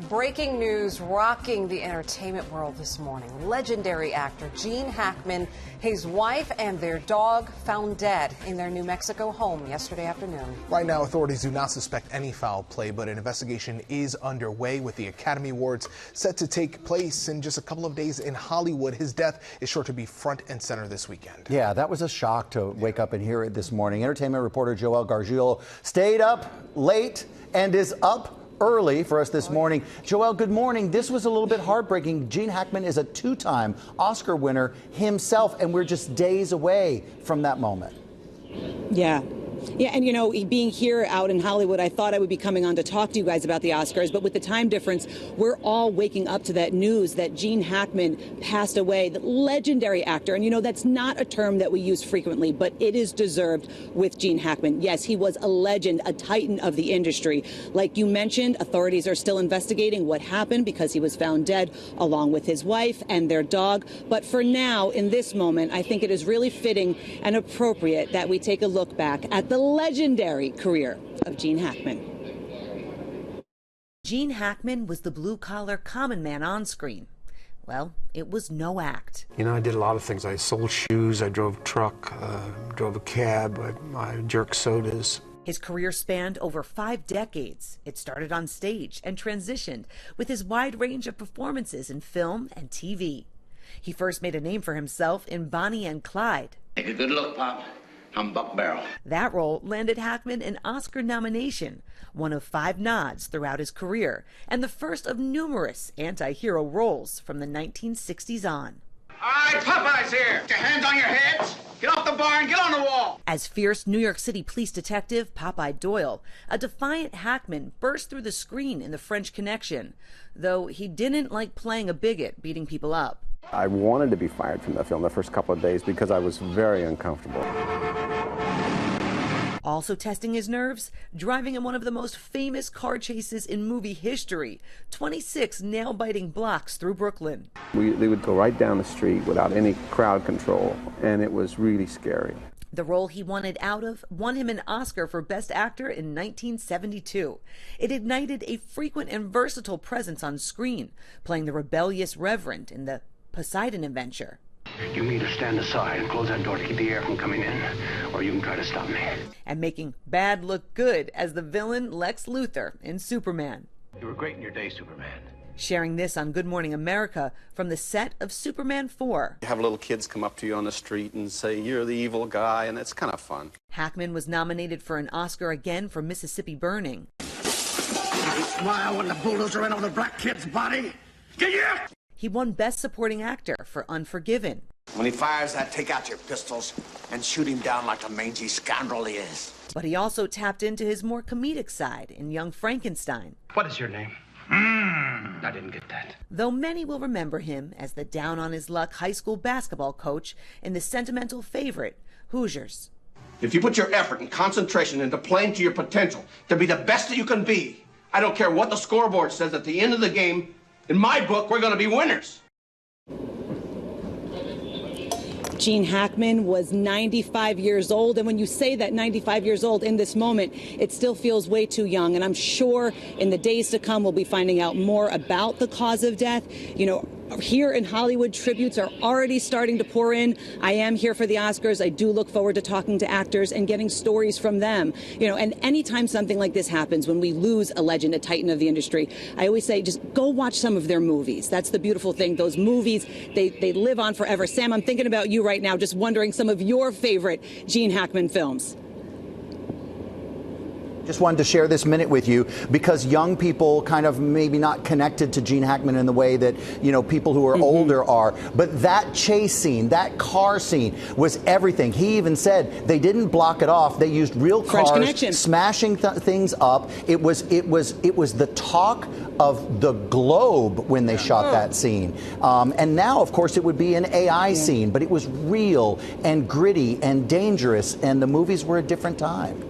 Breaking news rocking the entertainment world this morning. Legendary actor Gene Hackman, his wife, and their dog found dead in their New Mexico home yesterday afternoon. Right now, authorities do not suspect any foul play, but an investigation is underway with the Academy Awards set to take place in just a couple of days in Hollywood. His death is sure to be front and center this weekend. Yeah, that was a shock to wake up and hear it this morning. Entertainment reporter Joelle Garguilo stayed up late and is up early for us this morning. Joelle, good morning. This was a little bit heartbreaking. Gene Hackman is a two-time Oscar winner himself, and we're just days away from that moment. Yeah. Yeah, and you know, being here out in Hollywood, I thought I would be coming on to talk to you guys about the Oscars, but with the time difference, we're all waking up to that news that Gene Hackman passed away, the legendary actor. And you know, that's not a term that we use frequently, but it is deserved with Gene Hackman. Yes, he was a legend, a titan of the industry. Like you mentioned, authorities are still investigating what happened because he was found dead along with his wife and their dog. But for now, in this moment, I think it is really fitting and appropriate that we take a look back at the legendary career of Gene Hackman. Gene Hackman was the blue-collar common man on screen. Well, it was no act. You know, I did a lot of things. I sold shoes, I drove a truck, drove a cab, I jerked sodas. His career spanned over 5 decades. It started on stage and transitioned with his wide range of performances in film and TV. He first made a name for himself in Bonnie and Clyde. Take a good look, Pop. I'm Buck Barrel. That role landed Hackman an Oscar nomination, one of 5 nods throughout his career, and the first of numerous anti-hero roles from the 1960s on. All right, Popeye's here. Get your hands on your heads. Get off the bar and get on the wall. As fierce New York City police detective Popeye Doyle, a defiant Hackman burst through the screen in The French Connection, though he didn't like playing a bigot beating people up. I wanted to be fired from the film the first couple of days because I was very uncomfortable. Also testing his nerves, driving in one of the most famous car chases in movie history, 26 nail-biting blocks through Brooklyn. They would go right down the street without any crowd control, and it was really scary. The role he wanted out of won him an Oscar for Best Actor in 1972. It ignited a frequent and versatile presence on screen, playing the rebellious Reverend in the Poseidon Adventure. You can either stand aside and close that door to keep the air from coming in, or you can try to stop me. And making bad look good as the villain Lex Luthor in Superman. You were great in your day, Superman. Sharing this on Good Morning America from the set of Superman 4. You have little kids come up to you on the street and say, "You're the evil guy," and it's kind of fun. Hackman was nominated for an Oscar again for Mississippi Burning. You smile when the bulldozer ran over the black kid's body. Yeah! He won Best Supporting Actor for Unforgiven. When he fires that, take out your pistols and shoot him down like the mangy scoundrel he is. But he also tapped into his more comedic side in Young Frankenstein. What is your name? I didn't get that. Though many will remember him as the down-on-his-luck high school basketball coach in the sentimental favorite, Hoosiers. If you put your effort and concentration into playing to your potential to be the best that you can be, I don't care what the scoreboard says at the end of the game, in my book, we're going to be winners. Gene Hackman was 95 years old. And when you say that 95 years old in this moment, it still feels way too young. And I'm sure in the days to come, we'll be finding out more about the cause of death. You know, here in Hollywood, tributes are already starting to pour in. I am here for the Oscars. I do look forward to talking to actors and getting stories from them. You know, and anytime something like this happens, when we lose a legend, a titan of the industry, I always say, just go watch some of their movies. That's the beautiful thing. Those movies, they live on forever. Sam, I'm thinking about you right now, just wondering some of your favorite Gene Hackman films. Just wanted to share this minute with you because young people kind of maybe not connected to Gene Hackman in the way that, you know, people who are older are. But that chase scene, that car scene was everything. He even said they didn't block it off. They used real cars, smashing things up. It was the talk of the globe when they shot that scene. And now, of course, it would be an AI scene, but it was real and gritty and dangerous, and the movies were a different time.